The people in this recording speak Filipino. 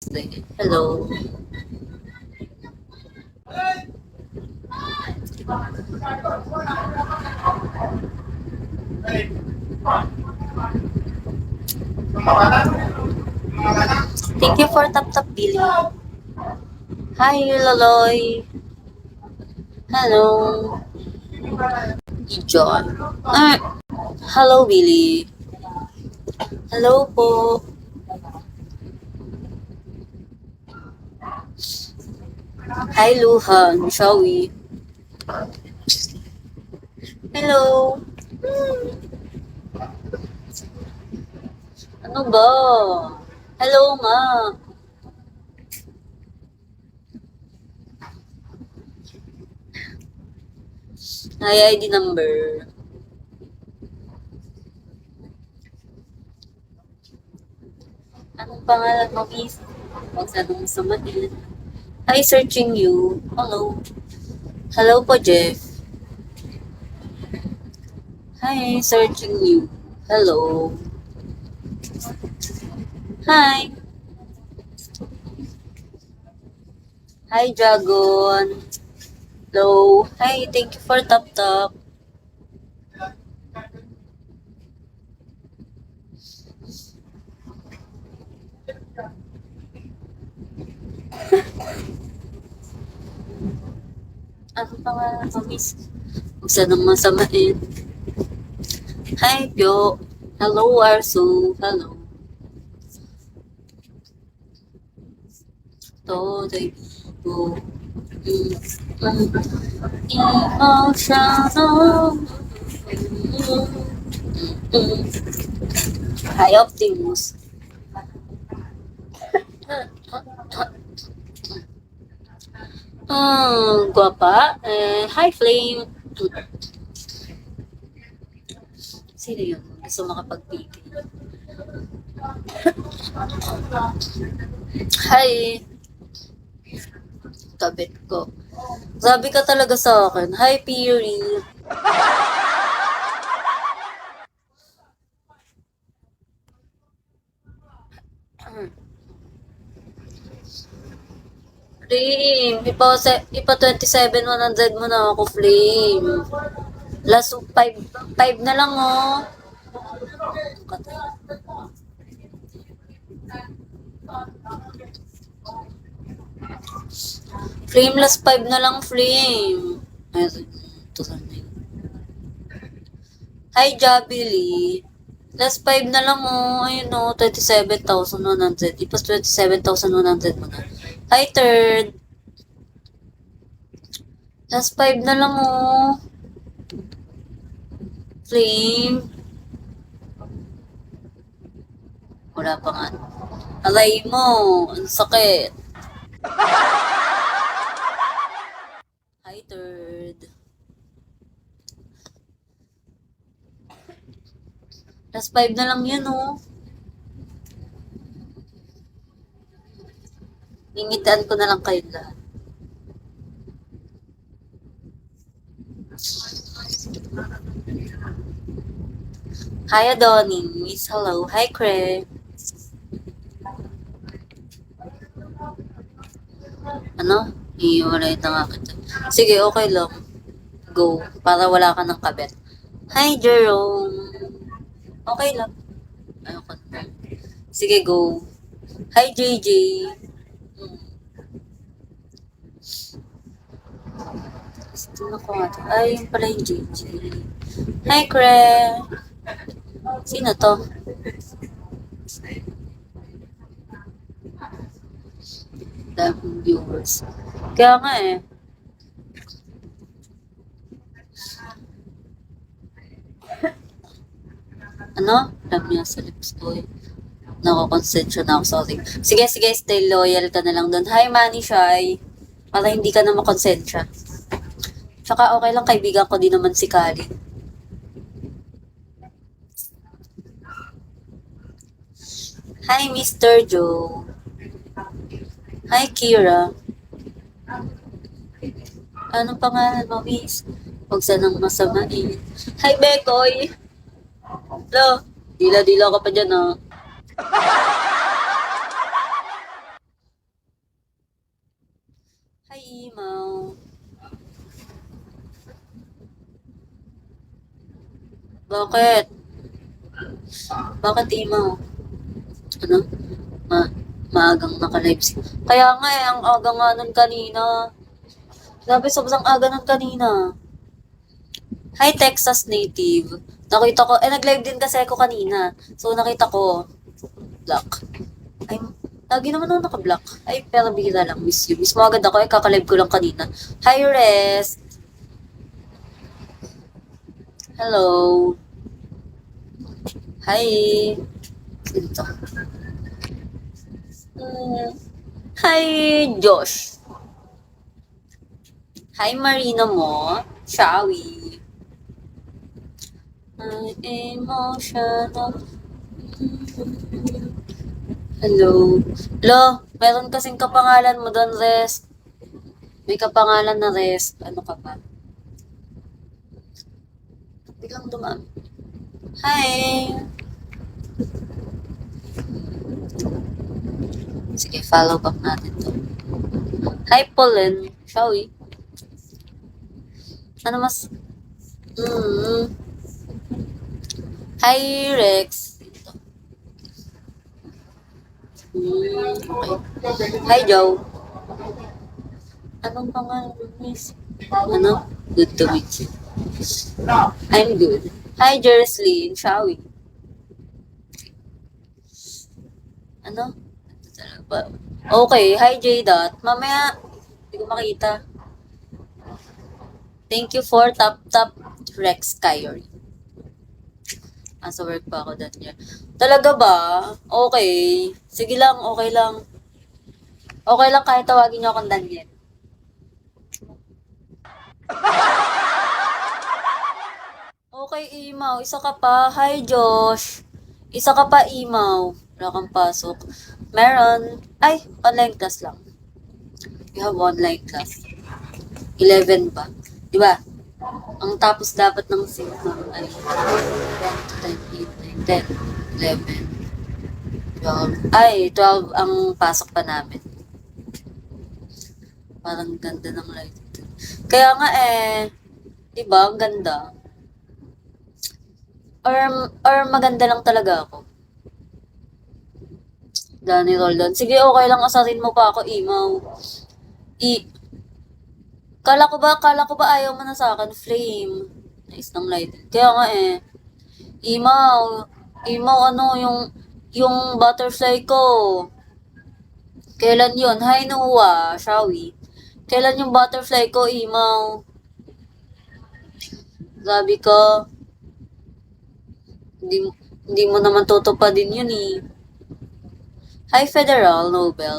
Hello. Thank you for Tap Tap Billy. Hi, Loloy. Hello. John. Hello, Billy. Hello po. Hi, Luhan. Shall we? Hello. Ano ba? Hello nga. Hi, ID number. Anong pangalan mo, miss? Huwag sa nung sumatin. Hi, searching you. Hello. Hello po, Jeff. Hi, searching you. Hello. Hi. Hi, Dragon. Hello. Hi, thank you for Tap Tap. Ano pa nga, miss? Huwag sa nang masamain. Hi, Pyo. Hello, Arsu. Hello. Todo vivo. Emotional. Hi, Optimus. Guwapa. Hi, Flame. Sino yun? Gusto makapagpigil. Hi. Kabit ko. Sabi ka talaga sa akin. Hi, Piri. Flame, ipa 27,100 mo na ako, Flame. Last 5 na lang, oh. Flame, last 5 na lang, Flame. Ay, ito na yun. Hi, Jabili. Last 5 na lang, oh. Ayun, oh. 27,100. Ipas 27,100 mo na. Hi, third. Last 5 na lang, oh. Flame. Wala pa nga. Alay mo. Ang sakit. Hi, third. Last 5 na lang yan, oh. Limitan ko na lang kayo lahat. Hi, Adonis. Hello. Hi, Craig. Ano? Iiwalay na nga kita. Sige, okay lang. Go. Para wala ka ng kabet. Hi, Jerome. Okay lang. Ayoko na. Sige, go. Hi, JJ. Sino ko nga to? Ay, yun pala yung JJ. Hi, Craig. Sino to? Daming viewers. Kaya nga eh. Ano? Alam niya sa lips ko eh. Nakakonsensya na ako, sorry. Sige, sige, stay loyal ka na lang doon. Hi, Manny Shy. Para hindi ka na makonsensya. Tsaka okay lang, kaibigan ko din naman si Kali. Hi, Mr. Joe. Hi, Kira. Ano pangalan mo, miss? Huwag sanang masamain. Hi, Bekoy. Hello. Dila-dila ka pa dyan, ah. Hi, Imaw. Bakit? Bakit, Imaw? Ano? Ma maagang naka-live si... Kaya nga eh, ang aga nga nun kanina. Grabe, sobrang aga nun kanina. Hi, Texas native. Nakita ko, nag-live din kasi ako kanina. So, nakita ko, black. Ay, lagi naman ako naka-black. Ay, pero bihira lang, miss you. Miss mo agad ako, kakalive ko lang kanina. Hi, Rest. Hello. Hi. Sino to? Hmm. Hi, Josh. Hi, Marina mo. Shall we? I'm emotional. Hello. Lo, meron kasing kapangalan mo doon, Rest. May kapangalan na Rest. Ano ka ba? Biglang dumami. Hi. Sige, follow back natin to. Hi, Pauline. Shall we? Ano mas... Hmm. Hi, Rex. Okay. Hi, Joe. Anong pangalan, miss? Ano? Good to meet you. I'm good. Hi, Jerslyn. Shall we? Ano? Ito talaga ba? Okay. Hi, J-Dot. Mamaya, hindi ko makita. Thank you for tap Rex Kyrie. Sa work pa ako that year. Talaga ba? Okay. Sige lang, okay lang. Okay lang kahit tawagin niyo akong Daniel. Okay, Imaw. Isa ka pa. Hi, Josh. Isa ka pa, Imaw. Wala kang pasok. Meron. Ay, online class lang. You have online class. 11 pa. Diba? Ang tapos dapat ng sigma ay 10, 8, 9, 10, 11, 12. Ay, 12 ang pasok pa namin. Parang ganda ng light. Kaya nga diba, ang ganda. Or maganda lang talaga ako. Danny Roldan. Sige, okay lang, asarin mo pa ako, Imaw. Kala ko ba ayaw mo na sa akin, Flame. Nice ng light. Kaya nga Imaw. Imaw, ano, yung butterfly ko. Kailan yun? Hi, Noah. Shall we? Kailan yung butterfly ko, Imaw? Sabi ko, hindi, hindi mo naman tutupadin yun eh. Hi, Federal Nobel.